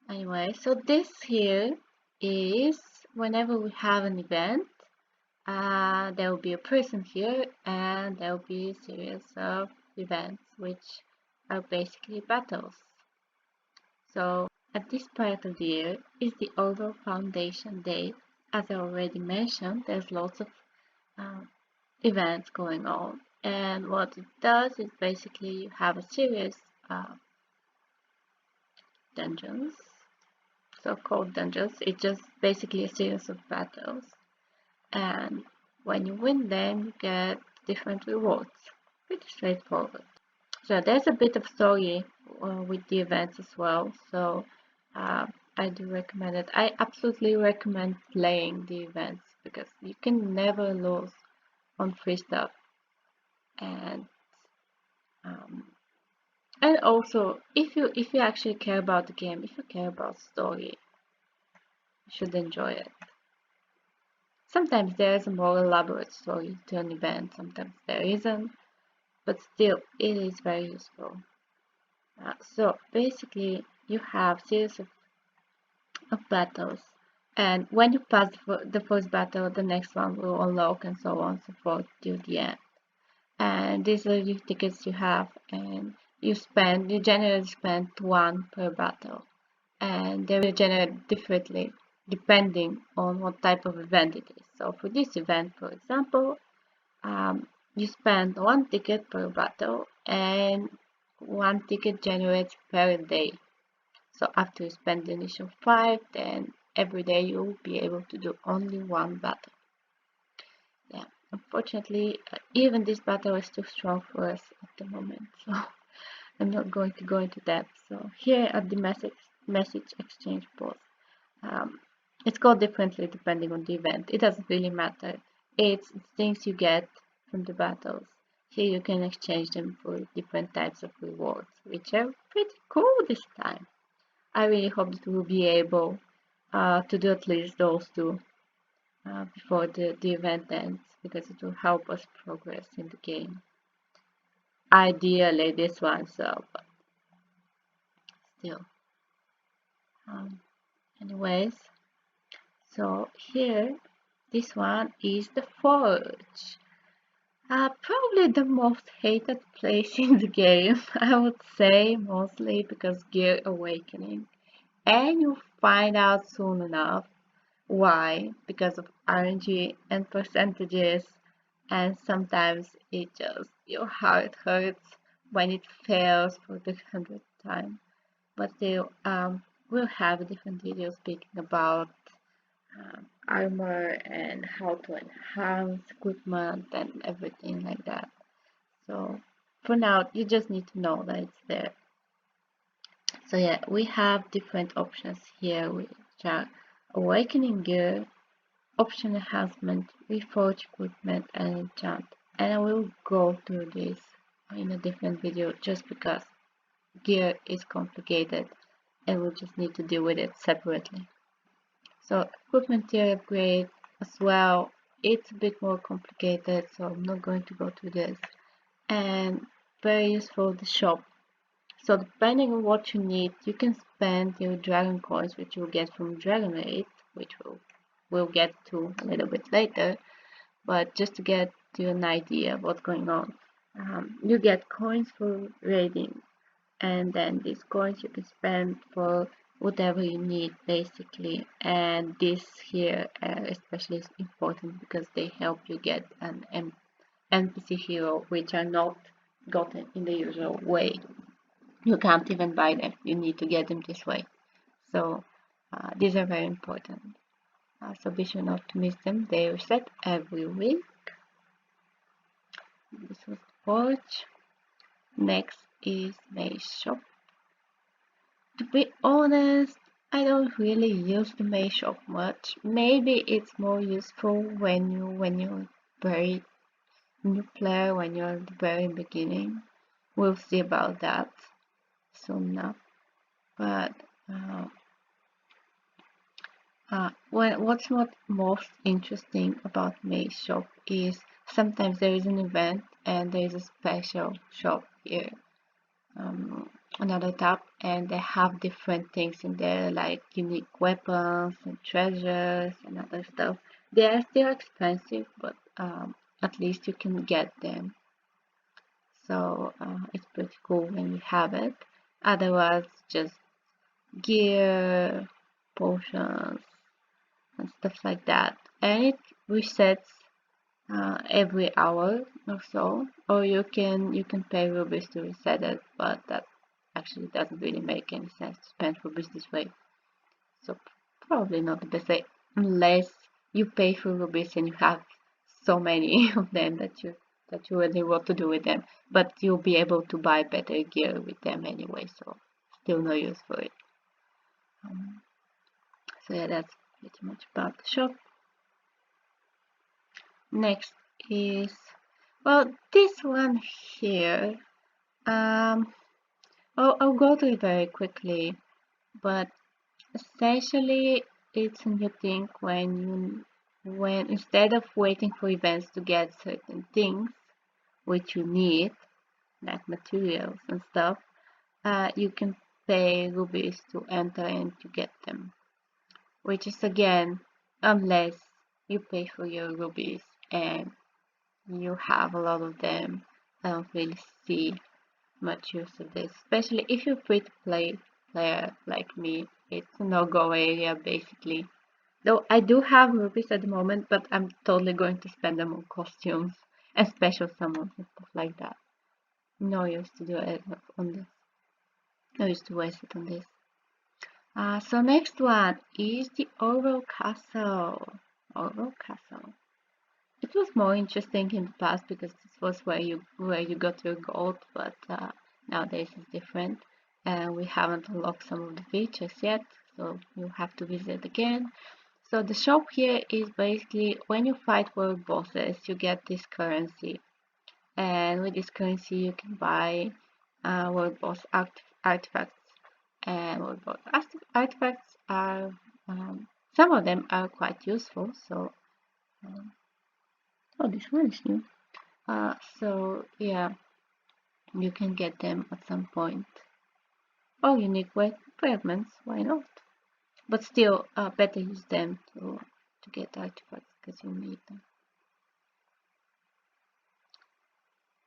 Anyway, so this here is whenever we have an event, there will be a person here and there will be a series of events which are basically battles. So at this part of the year is the Orvel Foundation Day. As I already mentioned, there's lots of uh, events going on, and what it does is basically you have a series of dungeons, so-called dungeons. It's just basically a series of battles, and when you win them, you get different rewards. Pretty straightforward. So there's a bit of story with the events as well. So uh, I do recommend it. I absolutely recommend playing the events because you can never lose on free stuff. And um, and also if you actually care about the game, if you care about story, you should enjoy it. Sometimes there is a more elaborate story to an event, sometimes there isn't, but still it is very useful. So basically you have series of battles, and when you pass the first battle, the next one will unlock, and so on and so forth till the end. And these are the tickets you have, and you generally spend one per battle, and they will generate differently depending on what type of event it is. So for this event, for example, you spend one ticket per battle, and one ticket generates per day. So after you spend the initial 5, then every day you will be able to do only one battle. Yeah, unfortunately, even this battle is too strong for us at the moment, so I'm not going to go into depth. So here at the message exchange post, um, it's called differently depending on the event. It doesn't really matter. It's things you get from the battles. Here you can exchange them for different types of rewards, which are pretty cool this time. I really hope that we'll be able to do at least those two before the event ends, because it will help us progress in the game. Ideally this one, so but still. Um, anyways, so here this one is the Forge. Probably the most hated place in the game, I would say, mostly because Gear Awakening. And you'll find out soon enough why, because of RNG and percentages, and sometimes it just your heart hurts when it fails for the 100th time. But still, we'll have a different video speaking about armor and how to enhance equipment and everything like that. So for now, you just need to know that it's there. So yeah, we have different options here, which are awakening gear, option enhancement, reforge equipment, and enchant. And I will go through this in a different video just because gear is complicated and we just need to deal with it separately. So equipment tier upgrade as well, it's a bit more complicated, so I'm not going to go through this. And very useful, the shop. So depending on what you need, you can spend your dragon coins, which you'll get from Dragon Raid, which we'll get to a little bit later. But just to get you an idea of what's going on, you get coins for raiding, and then these coins you can spend for whatever you need basically. And this here especially is important because they help you get an NPC hero, which are not gotten in the usual way. You can't even buy them, you need to get them this way. So these are very important. So be sure not to miss them. They reset every week. This was the Forge. Next is Maze Shop. To be honest, I don't really use the Maze Shop much. Maybe it's more useful when you're very new player, when you're at the very beginning. We'll see about that soon enough. But what's not most interesting about Maze Shop is sometimes there is an event and there is a special shop here. another tab, and they have different things in there, like unique weapons and treasures and other stuff. They are still expensive, but at least you can get them. So it's pretty cool when you have it. Otherwise, just gear, potions, and stuff like that. And it resets every hour or so, or you can pay rubies to reset it, but that actually doesn't really make any sense to spend rubies this way. So probably not the best way, unless you pay for rubies and you have so many of them that you really want to do with them, but you'll be able to buy better gear with them anyway, so still no use for it. So yeah, that's pretty much about the shop. Next is, well, this one here. I'll go through it very quickly, but essentially it's a new thing when instead of waiting for events to get certain things which you need, like materials and stuff, you can pay rubies to enter and to get them, which is again, unless you pay for your rubies and you have a lot of them, I don't really see much use of this, especially if you're free to play player like me. It's a no-go area basically. Though I do have rupees at the moment, but I'm totally going to spend them on costumes and special summons and stuff like that. No use to do it on this. No use to waste it on this. So next one is the Orvel Castle. Orvel Castle. It was more interesting in the past because this was where you got your gold, but nowadays it's different, and we haven't unlocked some of the features yet, so you have to visit again. So the shop here is basically when you fight world bosses, you get this currency, and with this currency you can buy world boss artifacts, and world boss artifacts are some of them are quite useful. So oh, this one is new. So yeah, you can get them at some point. Oh, unique fragments, why not? But still, better use them to get artifacts because you need them.